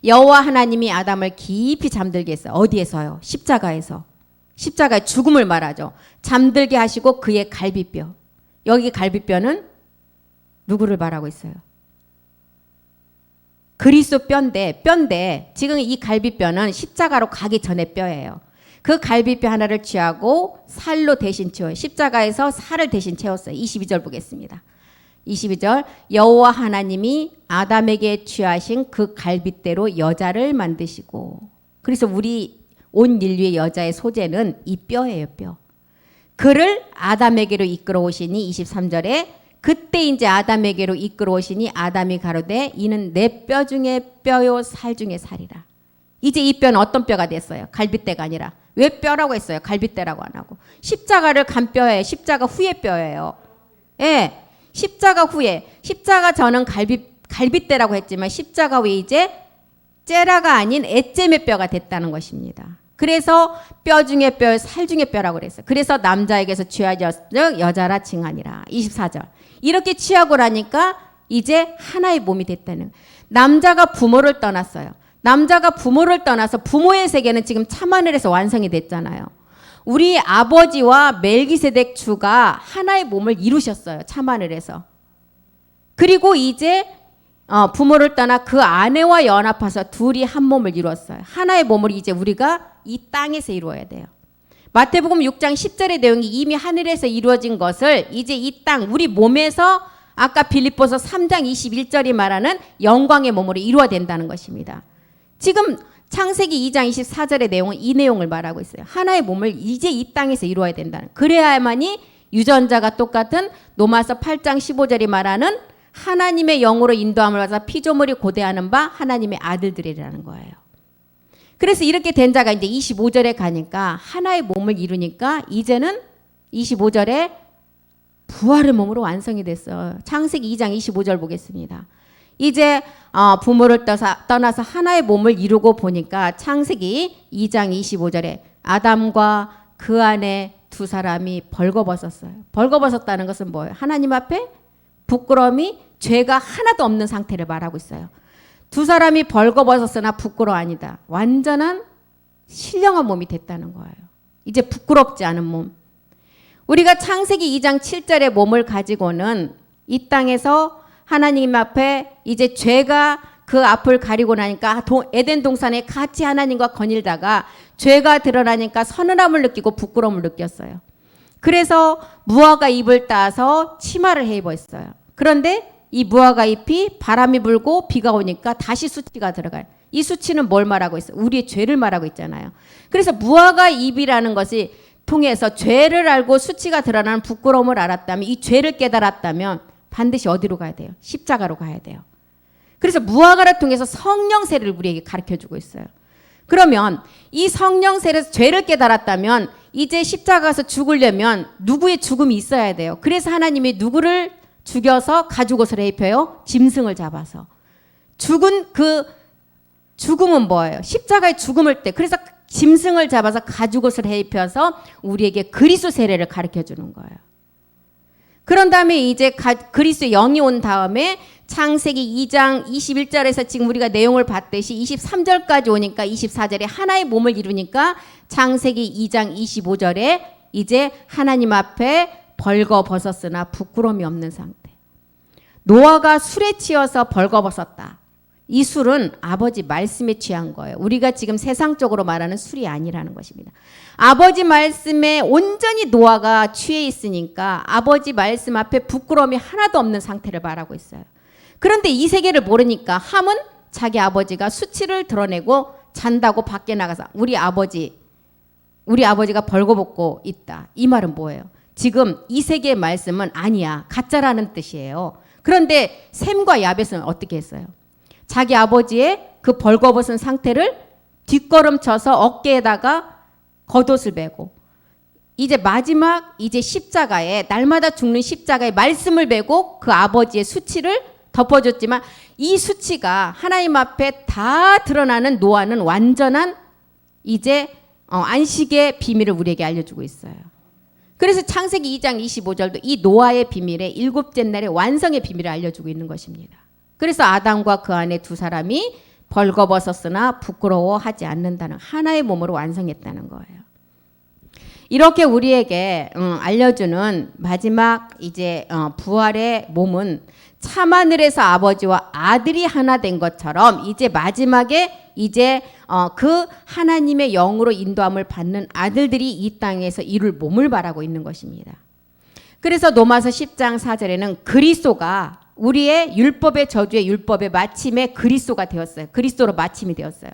여호와 하나님이 아담을 깊이 잠들게 했어요. 어디에서요? 십자가에서. 십자가의 죽음을 말하죠. 잠들게 하시고 그의 갈비뼈. 여기 갈비뼈는 누구를 말하고 있어요? 그리스도 뼈인데 지금 이 갈비뼈는 십자가로 가기 전의 뼈예요. 그 갈비뼈 하나를 취하고 살로 대신 채워요. 십자가에서 살을 대신 채웠어요. 22절 보겠습니다. 22절 여호와 하나님이 아담에게 취하신 그 갈빗대로 여자를 만드시고, 그래서 우리 온 인류의 여자의 소재는 이 뼈예요. 뼈. 그를 아담에게로 이끌어 오시니 23절에 그때 이제 아담에게로 이끌어 오시니 아담이 가로되 이는 내 뼈 중에 뼈요 살 중에 살이라. 이제 이 뼈는 어떤 뼈가 됐어요? 갈빗대가 아니라. 왜 뼈라고 했어요? 갈빗대라고 안 하고. 십자가를 간 뼈예요. 십자가 후의 뼈예요. 예. 십자가 후에. 십자가 전은 갈빗대라고 했지만 십자가 후에 이제 째라가 아닌 애잼의 뼈가 됐다는 것입니다. 그래서 뼈 중에 뼈, 살 중에 뼈라고 그랬어요. 그래서 남자에게서 취하였으므 여자라 칭하니라. 24절. 이렇게 취하고 나니까 이제 하나의 몸이 됐다는. 남자가 부모를 떠났어요. 남자가 부모를 떠나서 부모의 세계는 지금 참하늘에서 완성이 됐잖아요. 우리 아버지와 멜기세덱 주가 하나의 몸을 이루셨어요. 참하늘에서. 그리고 이제 부모를 떠나 그 아내와 연합해서 둘이 한 몸을 이루었어요. 하나의 몸을 이제 우리가 이 땅에서 이루어야 돼요. 마태복음 6장 10절의 내용이 이미 하늘에서 이루어진 것을 이제 이 땅 우리 몸에서 아까 빌립보서 3장 21절이 말하는 영광의 몸으로 이루어야 된다는 것입니다. 지금 창세기 2장 24절의 내용은 이 내용을 말하고 있어요. 하나의 몸을 이제 이 땅에서 이루어야 된다는. 그래야만이 유전자가 똑같은 로마서 8장 15절이 말하는 하나님의 영으로 인도함을 받아 피조물이 고대하는 바 하나님의 아들들이라는 거예요. 그래서 이렇게 된 자가 이제 25절에 가니까 하나의 몸을 이루니까 이제는 25절에 부활의 몸으로 완성이 됐어요. 창세기 2장 25절 보겠습니다. 이제 부모를 떠나서 하나의 몸을 이루고 보니까 창세기 2장 25절에 아담과 그 안에 두 사람이 벌거벗었어요. 벌거벗었다는 것은 뭐예요? 하나님 앞에 부끄러움이 죄가 하나도 없는 상태를 말하고 있어요. 두 사람이 벌거벗었으나 부끄러워 아니다. 완전한 신령한 몸이 됐다는 거예요. 이제 부끄럽지 않은 몸. 우리가 창세기 2장 7절의 몸을 가지고는 이 땅에서 하나님 앞에 이제 죄가 그 앞을 가리고 나니까 에덴 동산에 같이 하나님과 거닐다가 죄가 드러나니까 서늘함을 느끼고 부끄러움을 느꼈어요. 그래서 무화과 잎을 따서 치마를 해 입었어요. 그런데 이 무화과 잎이 바람이 불고 비가 오니까 다시 수치가 들어가요. 이 수치는 뭘 말하고 있어요? 우리의 죄를 말하고 있잖아요. 그래서 무화과 잎이라는 것이 통해서 죄를 알고 수치가 드러나는 부끄러움을 알았다면, 이 죄를 깨달았다면 반드시 어디로 가야 돼요? 십자가로 가야 돼요. 그래서 무화과를 통해서 성령 세례를 우리에게 가르쳐주고 있어요. 그러면 이 성령 세례에서 죄를 깨달았다면 이제 십자가 가서 죽으려면 누구의 죽음이 있어야 돼요. 그래서 하나님이 누구를 죽여서 가죽옷을 입혀요? 짐승을 잡아서. 죽은 그 죽음은 뭐예요? 십자가의 죽음을 때, 그래서 짐승을 잡아서 가죽옷을 입혀서 우리에게 그리스도 세례를 가르쳐주는 거예요. 그런 다음에 이제 그리스도의 영이 온 다음에 창세기 2장 21절에서 지금 우리가 내용을 봤듯이 23절까지 오니까 24절에 하나의 몸을 이루니까 창세기 2장 25절에 이제 하나님 앞에 벌거벗었으나 부끄러움이 없는 상태. 노아가 술에 취해서 벌거벗었다. 이 술은 아버지 말씀에 취한 거예요. 우리가 지금 세상적으로 말하는 술이 아니라는 것입니다. 아버지 말씀에 온전히 노아가 취해 있으니까 아버지 말씀 앞에 부끄러움이 하나도 없는 상태를 말하고 있어요. 그런데 이 세계를 모르니까 함은 자기 아버지가 수치를 드러내고 잔다고 밖에 나가서 우리 아버지가 벌거벗고 있다. 이 말은 뭐예요? 지금 이 세계의 말씀은 아니야. 가짜라는 뜻이에요. 그런데 셈과 야벳은 어떻게 했어요? 자기 아버지의 그 벌거벗은 상태를 뒷걸음쳐서 어깨에다가 겉옷을 메고 이제 마지막 이제 십자가에 날마다 죽는 십자가에 말씀을 메고 그 아버지의 수치를 덮어줬지만 이 수치가 하나님 앞에 다 드러나는 노아는 완전한 이제 안식의 비밀을 우리에게 알려주고 있어요. 그래서 창세기 2장 25절도 이 노아의 비밀에 일곱째 날의 완성의 비밀을 알려주고 있는 것입니다. 그래서 아담과 그 안에 두 사람이 벌거벗었으나 부끄러워하지 않는다는 하나의 몸으로 완성했다는 거예요. 이렇게 우리에게 알려주는 마지막 이제 부활의 몸은 참하늘에서 아버지와 아들이 하나 된 것처럼 이제 마지막에 이제 그 하나님의 영으로 인도함을 받는 아들들이 이 땅에서 이룰 몸을 말하고 있는 것입니다. 그래서 로마서 10장 4절에는 그리스도가 우리의 율법의 저주의 율법의 마침에 그리스도가 되었어요. 그리스도로 마침이 되었어요.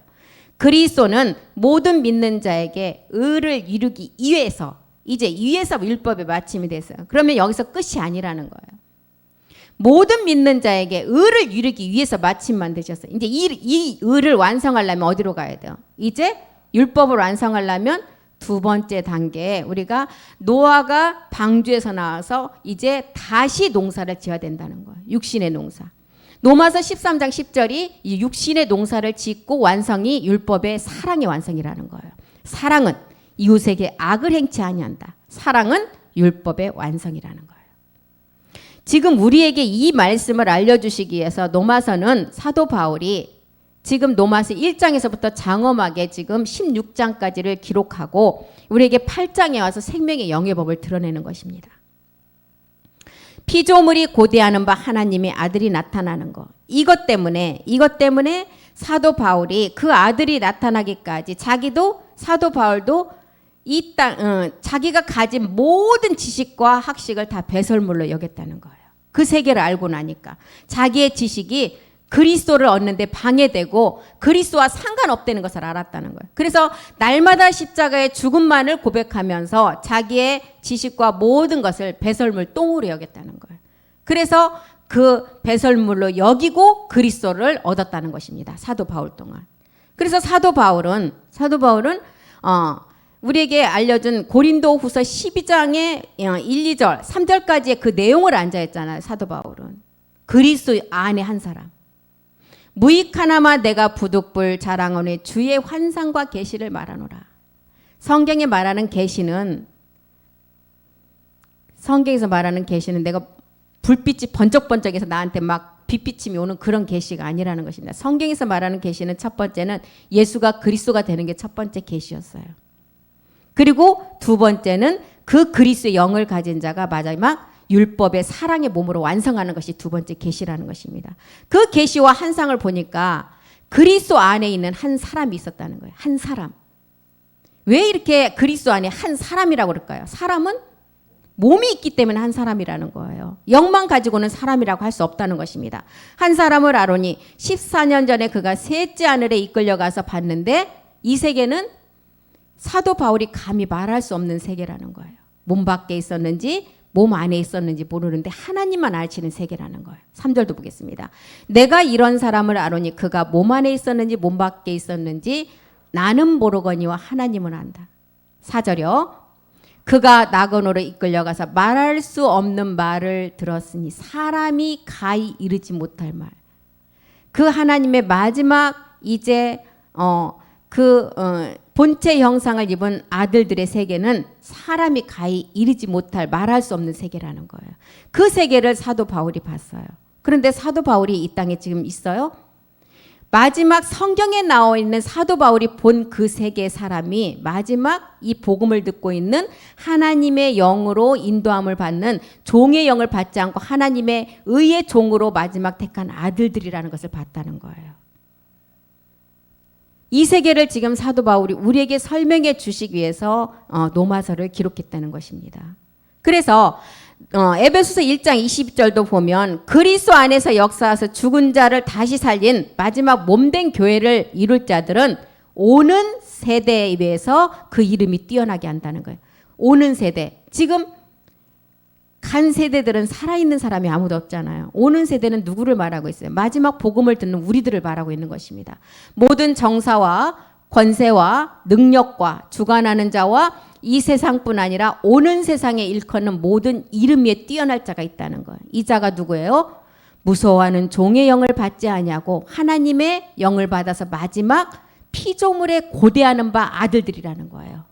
그리스도는 모든 믿는 자에게 의를 이루기 위해서 이제 위에서 율법의 마침이 됐어요. 그러면 여기서 끝이 아니라는 거예요. 모든 믿는 자에게 의를 이루기 위해서 마침만 되셨어요. 이제 이 의를 완성하려면 어디로 가야 돼요? 이제 율법을 완성하려면 두 번째 단계에 우리가 노아가 방주에서 나와서 이제 다시 농사를 지어야 된다는 거예요. 육신의 농사. 로마서 13장 10절이 이 육신의 농사를 짓고 완성이 율법의 사랑의 완성이라는 거예요. 사랑은 이웃에게 악을 행치 아니한다. 사랑은 율법의 완성이라는 거예요. 지금 우리에게 이 말씀을 알려주시기 위해서 로마서는 사도 바울이 지금 로마서 1장에서부터 장엄하게 지금 16장까지를 기록하고 우리에게 8장에 와서 생명의 영의 법을 드러내는 것입니다. 피조물이 고대하는 바 하나님의 아들이 나타나는 것. 이것 때문에 사도 바울이 그 아들이 나타나기까지 사도 바울도 이 땅, 자기가 가진 모든 지식과 학식을 다 배설물로 여겼다는 거예요. 그 세계를 알고 나니까 자기의 지식이 그리스도를 얻는데 방해되고 그리스도와 상관없다는 것을 알았다는 거예요. 그래서 날마다 십자가의 죽음만을 고백하면서 자기의 지식과 모든 것을 배설물 똥으로 여겼다는 거예요. 그래서 그 배설물로 여기고 그리스도를 얻었다는 것입니다. 사도 바울 동안. 그래서 사도 바울은 우리에게 알려준 고린도후서 12장의 1, 2절, 3절까지의 그 내용을 앉아있잖아요. 사도 바울은. 그리스도 안에 한 사람. 무익하나마 내가 부득불 자랑하니 주의 환상과 계시를 말하노라. 성경에 말하는 계시는 성경에서 말하는 계시는 내가 불빛이 번쩍번쩍해서 나한테 막 빛비침이 오는 그런 계시가 아니라는 것입니다. 성경에서 말하는 계시는 첫 번째는 예수가 그리스도가 되는 게 첫 번째 계시였어요. 그리고 두 번째는 그 그리스도의 영을 가진 자가 마지막 율법의 사랑의 몸으로 완성하는 것이 두 번째 계시라는 것입니다. 그 계시와 환상을 보니까 그리스도 안에 있는 한 사람이 있었다는 거예요. 한 사람. 왜 이렇게 그리스도 안에 한 사람이라고 그럴까요? 사람은 몸이 있기 때문에 한 사람이라는 거예요. 영만 가지고는 사람이라고 할 수 없다는 것입니다. 한 사람을 아론이 14년 전에 그가 셋째 하늘에 이끌려가서 봤는데 이 세계는 사도 바울이 감히 말할 수 없는 세계라는 거예요. 몸 밖에 있었는지 몸 안에 있었는지 모르는데 하나님만 아시는 세계라는 거예요. 3절도 보겠습니다. 내가 이런 사람을 아노니 그가 몸 안에 있었는지 몸 밖에 있었는지 나는 모르거니와 하나님은 안다. 4절이요. 그가 낙원으로 이끌려가서 말할 수 없는 말을 들었으니 사람이 가히 이르지 못할 말. 그 하나님의 마지막 이제 본체 형상을 입은 아들들의 세계는 사람이 가히 이르지 못할 말할 수 없는 세계라는 거예요. 그 세계를 사도 바울이 봤어요. 그런데 사도 바울이 이 땅에 지금 있어요? 마지막 성경에 나와 있는 사도 바울이 본 그 세계의 사람이 마지막 이 복음을 듣고 있는 하나님의 영으로 인도함을 받는 종의 영을 받지 않고 하나님의 의의 종으로 마지막 택한 아들들이라는 것을 봤다는 거예요. 이 세계를 지금 사도 바울이 우리에게 설명해 주시기 위해서 로마서를 기록했다는 것입니다. 그래서 에베소서 1장 20절도 보면 그리스도 안에서 역사하셔서 죽은 자를 다시 살린 마지막 몸된 교회를 이룰 자들은 오는 세대에 비해서 그 이름이 뛰어나게 한다는 거예요. 오는 세대. 지금 간 세대들은 살아있는 사람이 아무도 없잖아요. 오는 세대는 누구를 말하고 있어요? 마지막 복음을 듣는 우리들을 말하고 있는 것입니다. 모든 정사와 권세와 능력과 주관하는 자와 이 세상뿐 아니라 오는 세상에 일컫는 모든 이름 위에 뛰어날 자가 있다는 거예요. 이 자가 누구예요? 무서워하는 종의 영을 받지 아니하고 하나님의 영을 받아서 마지막 피조물에 고대하는 바 아들들이라는 거예요.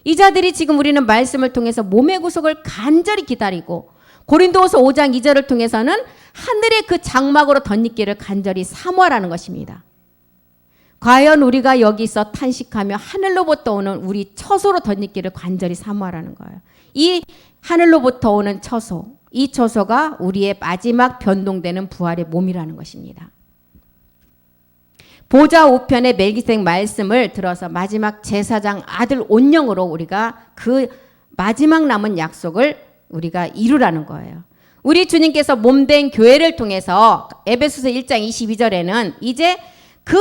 이 자들이 지금 우리는 말씀을 통해서 몸의 구속을 간절히 기다리고 고린도후서 5장 2절을 통해서는 하늘의 그 장막으로 덧입기를 간절히 사모하라는 것입니다. 과연 우리가 여기서 탄식하며 하늘로부터 오는 우리 처소로 덧입기를 간절히 사모하라는 거예요. 이 하늘로부터 오는 처소, 이 처소가 우리의 마지막 변동되는 부활의 몸이라는 것입니다. 보좌 우편의 멜기세덱 말씀을 들어서 마지막 제사장 아들 온영으로 우리가 그 마지막 남은 약속을 우리가 이루라는 거예요. 우리 주님께서 몸된 교회를 통해서 에베소서 1장 22절에는 이제 그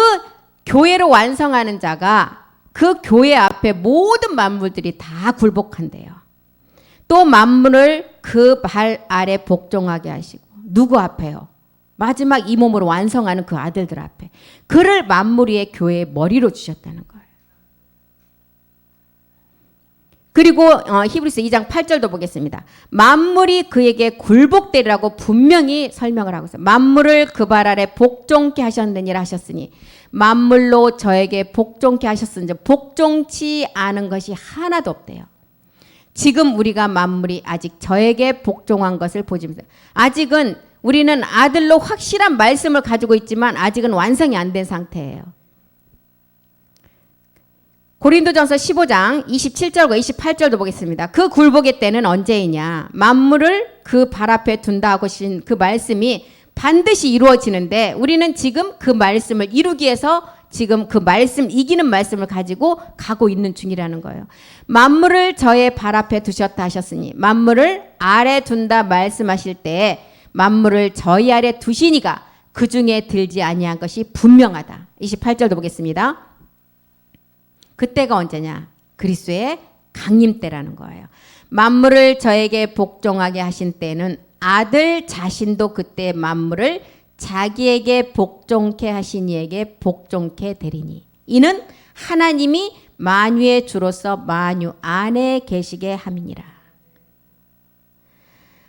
교회를 완성하는 자가 그 교회 앞에 모든 만물들이 다 굴복한대요. 또 만물을 그 발 아래 복종하게 하시고 누구 앞에요? 마지막 이 몸으로 완성하는 그 아들들 앞에 그를 만물 위의 교회의 머리로 주셨다는 거예요. 그리고 히브리서 2장 8절도 보겠습니다. 만물이 그에게 굴복되리라고 분명히 설명을 하고 있어요. 만물을 그 발 아래 복종케 하셨느니라 하셨으니 만물로 저에게 복종케 하셨으니 복종치 않은 것이 하나도 없대요. 지금 우리가 만물이 아직 저에게 복종한 것을 보지 못해요. 아직은 우리는 아들로 확실한 말씀을 가지고 있지만 아직은 완성이 안 된 상태예요. 고린도전서 15장 27절과 28절도 보겠습니다. 그 굴복의 때는 언제이냐? 만물을 그 발 앞에 둔다 하고 하신 그 말씀이 반드시 이루어지는데 우리는 지금 그 말씀을 이루기 위해서 지금 그 말씀 이기는 말씀을 가지고 가고 있는 중이라는 거예요. 만물을 저의 발 앞에 두셨다 하셨으니 만물을 아래 둔다 말씀하실 때에 만물을 저희 아래 두시니가 그 중에 들지 아니한 것이 분명하다. 28절도 보겠습니다. 그때가 언제냐? 그리스도의 강림 때라는 거예요. 만물을 저에게 복종하게 하신 때는 아들 자신도 그때 만물을 자기에게 복종케 하신 이에게 복종케 되리니 이는 하나님이 만유의 주로서 만유 안에 계시게 함이니라.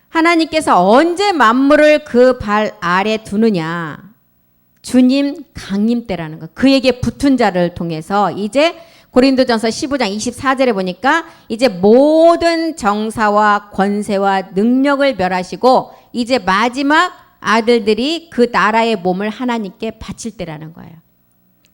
하나님께서 언제 만물을 그 발 아래 두느냐? 주님 강림 때라는 거. 그에게 붙은 자를 통해서 이제 고린도전서 15장 24절에 보니까 이제 모든 정사와 권세와 능력을 멸하시고 이제 마지막 아들들이 그 나라의 몸을 하나님께 바칠 때라는 거예요.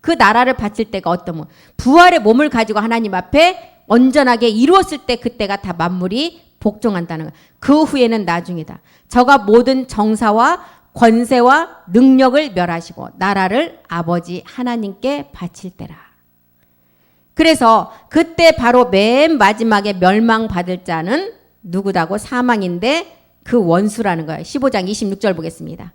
그 나라를 바칠 때가 어떤 몸? 부활의 몸을 가지고 하나님 앞에 온전하게 이루었을 때 그때가 다 만물이 복종한다는 거예요. 그 후에는 나중이다. 저가 모든 정사와 권세와 능력을 멸하시고 나라를 아버지 하나님께 바칠 때라. 그래서 그때 바로 맨 마지막에 멸망받을 자는 누구다고? 사망인데 그 원수라는 거예요. 15장 26절 보겠습니다.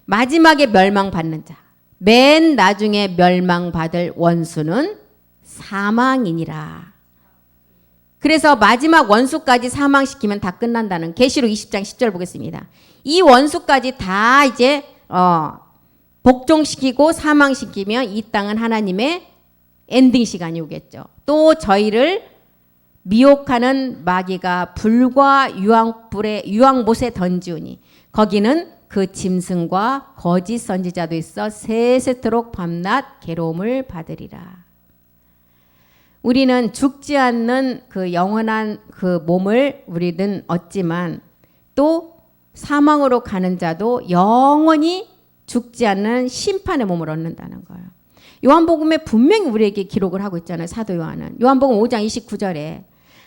마지막에 멸망받는 자, 맨 나중에 멸망받을 원수는 사망이니라. 그래서 마지막 원수까지 사망시키면 다 끝난다는 계시록 20장 10절 보겠습니다. 이 원수까지 다 이제 복종시키고 사망시키면 이 땅은 하나님의 엔딩 시간이 오겠죠. 또 저희를 미혹하는 마귀가 불과 유황못에 던지우니 거기는 그 짐승과 거짓 선지자도 있어 세세토록 밤낮 괴로움을 받으리라. 우리는 죽지 않는 그 영원한 그 몸을 우리는 얻지만 또 사망으로 가는 자도 영원히 죽지 않는 심판의 몸을 얻는다는 거예요. 요한복음에 분명히 우리에게 기록을 하고 있잖아요. 사도 요한은. 요한복음 5장 29절에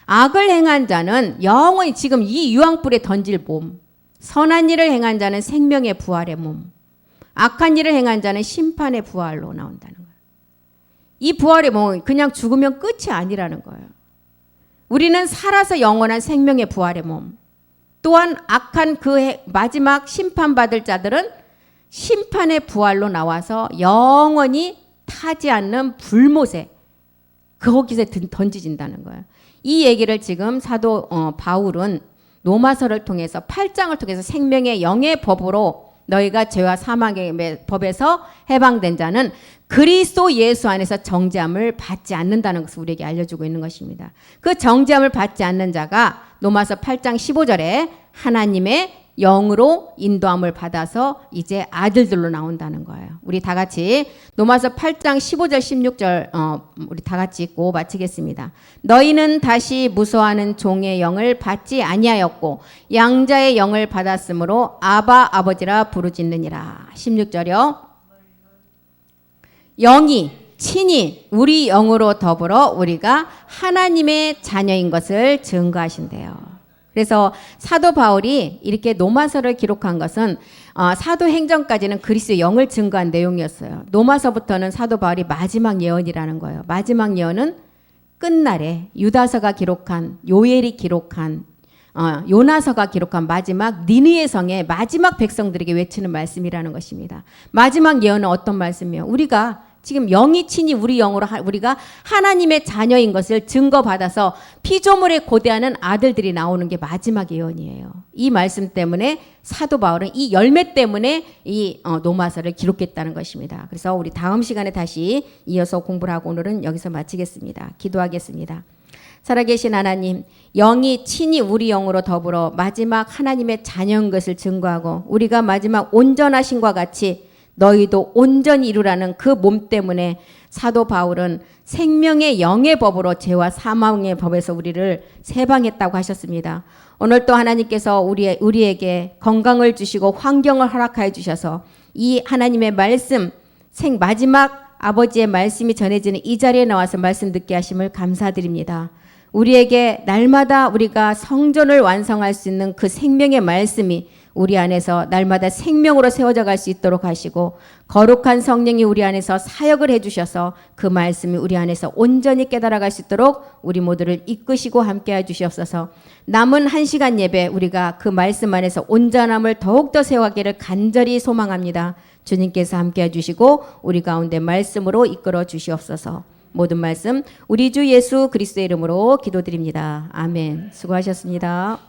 악을 행한 자는 영원히 지금 이 유황불에 던질 몸, 선한 일을 행한 자는 생명의 부활의 몸, 악한 일을 행한 자는 심판의 부활로 나온다는 거예요. 이 부활의 몸은 그냥 죽으면 끝이 아니라는 거예요. 우리는 살아서 영원한 생명의 부활의 몸, 또한 악한 그 마지막 심판받을 자들은 심판의 부활로 나와서 영원히 타지 않는 불못에 거기서 던지진다는 거예요. 이 얘기를 지금 사도 바울은 로마서를 통해서 8장을 통해서 생명의 영의 법으로 너희가 죄와 사망의 법에서 해방된 자는 그리스도 예수 안에서 정죄함을 받지 않는다는 것을 우리에게 알려주고 있는 것입니다. 그 정죄함을 받지 않는 자가 로마서 8장 15절에 하나님의 영으로 인도함을 받아서 이제 아들들로 나온다는 거예요. 우리 다 같이 로마서 8장 15절 16절 우리 다 같이 읽고 마치겠습니다. 너희는 다시 무서워하는 종의 영을 받지 아니하였고 양자의 영을 받았으므로 아바 아버지라 부르짖느니라. 16절이요. 영이 친히 우리 영으로 더불어 우리가 하나님의 자녀인 것을 증거하신대요. 그래서 사도 바울이 이렇게 로마서를 기록한 것은 사도행전까지는 그리스도의 영을 증거한 내용이었어요. 로마서부터는 사도 바울이 마지막 예언이라는 거예요. 마지막 예언은 끝날에 유다서가 기록한, 요엘이 기록한, 요나서가 기록한 마지막 니느웨 성의 마지막 백성들에게 외치는 말씀이라는 것입니다. 마지막 예언은 어떤 말씀이에요? 우리가 지금 영이 친히 우리 영으로 우리가 하나님의 자녀인 것을 증거받아서 피조물에 고대하는 아들들이 나오는 게 마지막 예언이에요. 이 말씀 때문에 사도 바울은 이 열매 때문에 이 로마서를 기록했다는 것입니다. 그래서 우리 다음 시간에 다시 이어서 공부를 하고 오늘은 여기서 마치겠습니다. 기도하겠습니다. 살아계신 하나님, 영이 친히 우리 영으로 더불어 마지막 하나님의 자녀인 것을 증거하고 우리가 마지막 온전하신과 같이 너희도 온전히 이루라는 그 몸 때문에 사도 바울은 생명의 영의 법으로 죄와 사망의 법에서 우리를 세방했다고 하셨습니다. 오늘 또 하나님께서 우리에게 건강을 주시고 환경을 허락하여 주셔서 이 하나님의 말씀, 마지막 아버지의 말씀이 전해지는 이 자리에 나와서 말씀 듣게 하심을 감사드립니다. 우리에게 날마다 우리가 성전을 완성할 수 있는 그 생명의 말씀이 우리 안에서 날마다 생명으로 세워져 갈 수 있도록 하시고 거룩한 성령이 우리 안에서 사역을 해주셔서 그 말씀이 우리 안에서 온전히 깨달아갈 수 있도록 우리 모두를 이끄시고 함께해 주시옵소서. 남은 1시간 예배 우리가 그 말씀 안에서 온전함을 더욱더 세워가기를 간절히 소망합니다. 주님께서 함께해 주시고 우리 가운데 말씀으로 이끌어 주시옵소서. 모든 말씀 우리 주 예수 그리스도의 이름으로 기도드립니다. 아멘. 수고하셨습니다.